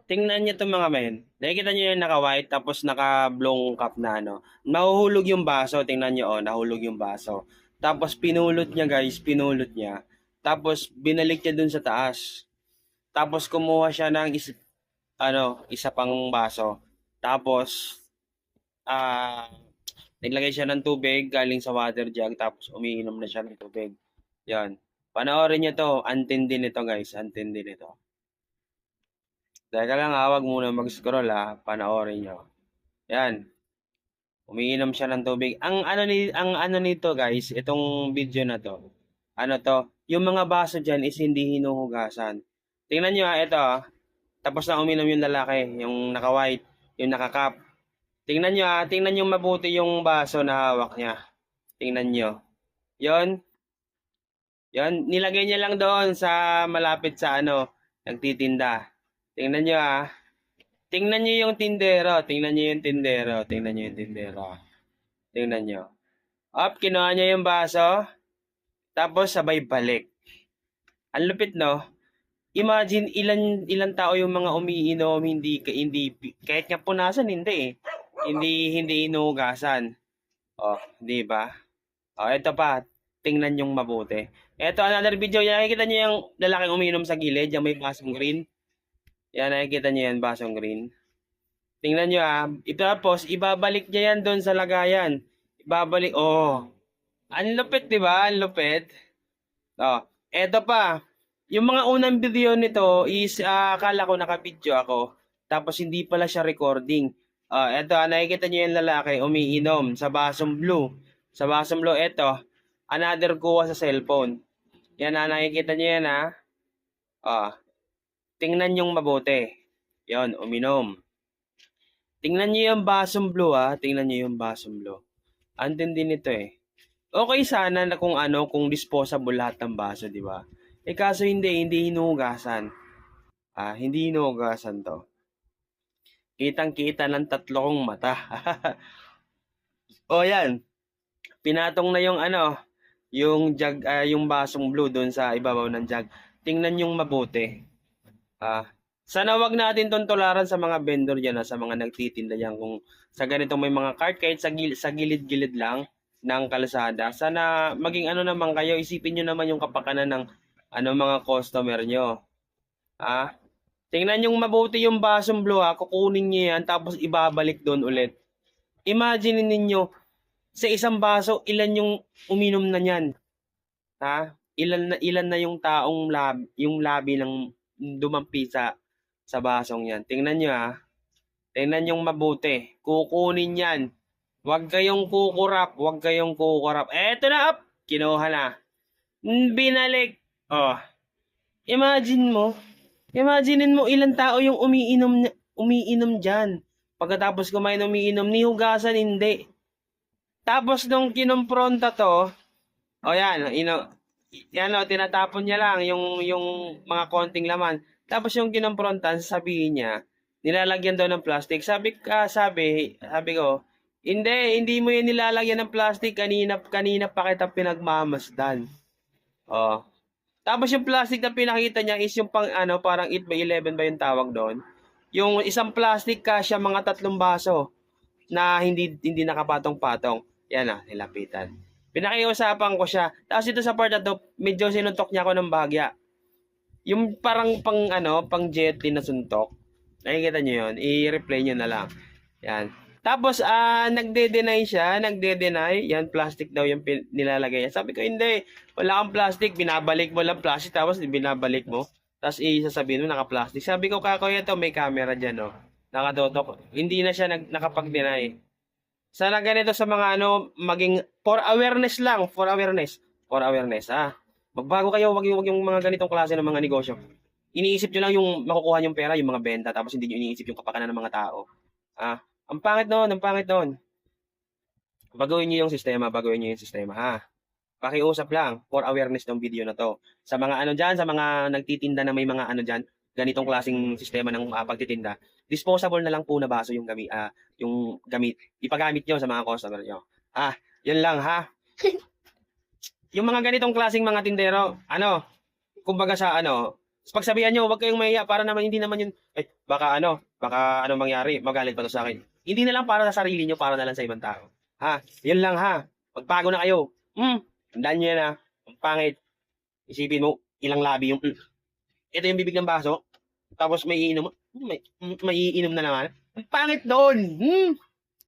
Tingnan niyo 'to mga men. Nakikita niyo yung naka-white tapos naka-blong cap na ano. Nahuhulog yung baso, tingnan niyo oh, nahulog yung baso. Tapos pinulot niya guys, pinulot niya. Tapos binalik niya dun sa taas. Tapos kumuha siya ng isa pang baso. Tapos naglagay siya ng tubig galing sa water jug tapos umiinom na siya ng tubig. 'Yan. Panoorin niyo 'to, antindi nito guys, antindi nito. Teka lang ha, wag muna mag-scroll ha, panoorin nyo. Yan, umiinom siya ng tubig. Ang ano nito guys, itong video na to, ano to, yung mga baso dyan is hindi hinuhugasan. Tingnan nyo ha, ito ha, tapos na uminom yung lalaki, yung naka-white, yung naka-cap. Tingnan nyo ha, tingnan nyo mabuti yung baso na hawak niya. Tingnan nyo. Yon, yon, nilagay niya lang doon sa malapit sa ano, nagtitinda. Tingnan nyo ha. Tingnan niyo yung tindero, tingnan niyo yung tindero, tingnan niyo yung tindero. Tingnan niyo. Up, kinuha niya yung baso, tapos sabay balik. Ang lupit, no? Imagine ilan tao yung mga umiinom, hindi kahit nga punasan hindi eh. Hindi inuugasan. Oh, di ba? Oh, ito pa. Tingnan yung mabuti. Ito another video, yan nakikita niyo yung lalaking umiinom sa gilid, yung may basong green. Yan nakikita niyo yan, basong green. Tingnan nyo ah. Tapos, ibabalik niya yan doon sa lagayan. Ibabalik. Oh. Ang lupit, di ba? Ang lupit. Oh. Eto pa. Yung mga unang video nito is, akala ko naka-video ako. Tapos, hindi pala siya recording. Eto, nakikita nyo yung lalaki umiinom sa basong blue. Sa basong blue, eto. Another kuha sa cellphone. Yan na, nakikita nyo yan ha. Tingnan yung mabuti. Yon, uminom. Tingnan niyo yung basong blue ha. Tingnan niyo yung basong blue. Andun din ito eh. Okay sana na kung disposable lahat ng baso, di ba? Eh kaso hindi hinuhugasan. Hindi hinuhugasan to. Kitang-kita ng tatlong mata. O yan. Pinatong na yung yung jug, yung basong blue doon sa ibabaw ng jug. Tingnan yung mabuti. Sana wag natin tong tularan sa mga vendor diyan, sa mga nagtitinda diyan kung sa ganitong may mga cart kahit sa gilid-gilid lang ng kalsada. Sana maging naman kayo, isipin niyo naman yung kapakanan ng mga customer nyo. Tingnan yung mabuti yung basong blue kukunin niyo yan tapos ibabalik doon ulit. Imagine ninyo sa isang baso ilan yung uminom na niyan. Ilan na yung taong yung labi ng dumampi sa basong yan. Tingnan nyo Tingnan yung mabuti. Kukunin yan. Huwag kayong kukurap. Huwag kayong kukurap. Eto na up. Kinuha na. Binalik. Oh. Imagine mo ilang tao yung umiinom dyan. Pagkatapos kumain umiinom, ni hugasan hindi. Tapos nung kinumpronta to, yan, tinatapon niya lang yung mga konting laman. Tapos yung kinomprontan, sabihin niya, nilalagyan daw ng plastic. Sabi ko, hindi mo yan nilalagyan ng plastic. Kanina pa kita pinagmamasdan. Oh. Tapos yung plastic na pinakita niya is yung parang 8x11 ba yung tawag doon? Yung isang plastic kasya mga 3 baso na hindi nakapatong-patong. Yan nilapitan. Pinakiusapan ko siya. Tapos ito sa part na to, medyo sinuntok niya ako ng bahagya. Yung parang pang jetty na suntok. Nakikita niyo yun? I-replay niyo na lang. Yan. Tapos, nagde-deny siya. Yan, plastic daw yung nilalagay niya. Sabi ko, hindi. Wala kang plastic. Binabalik mo lang plastic. Tapos, binabalik mo. Tapos, isasabihin mo, naka-plastic. Sabi ko, kakuya to, may camera dyan, no? Nakatotok. Hindi na siya nakapag-deny. Sana ganito sa mga maging for awareness lang. For awareness. Magbago kayo, wag yung mga ganitong klase ng mga negosyo. Iniisip nyo lang yung makukuha yung pera, yung mga benta, tapos hindi nyo iniisip yung kapakanan ng mga tao. Ang pangit noon. Baguhin nyo yung sistema, Pakiusap lang, for awareness ng video na to. Sa mga dyan, sa mga nagtitinda na may mga dyan, ganitong klaseng sistema ng pagtitinda, disposable na lang po na baso yung gamit. Ipagamit nyo sa mga customer nyo. Yun lang Yung mga ganitong klaseng mga tindero, kumbaga sa Pagsabihan nyo, huwag kayong mahiya para naman hindi naman yun, baka ano mangyari, magalit pa to sa akin. Hindi na lang para sa sarili nyo, para na lang sa ibang tao. Ha? Yun lang ha. Magbago na kayo. Tandaan nyo yan ha. Ang pangit. Isipin mo, ilang labi yung, ito yung bibig ng baso, tapos may iinom na naman. Ang pangit doon.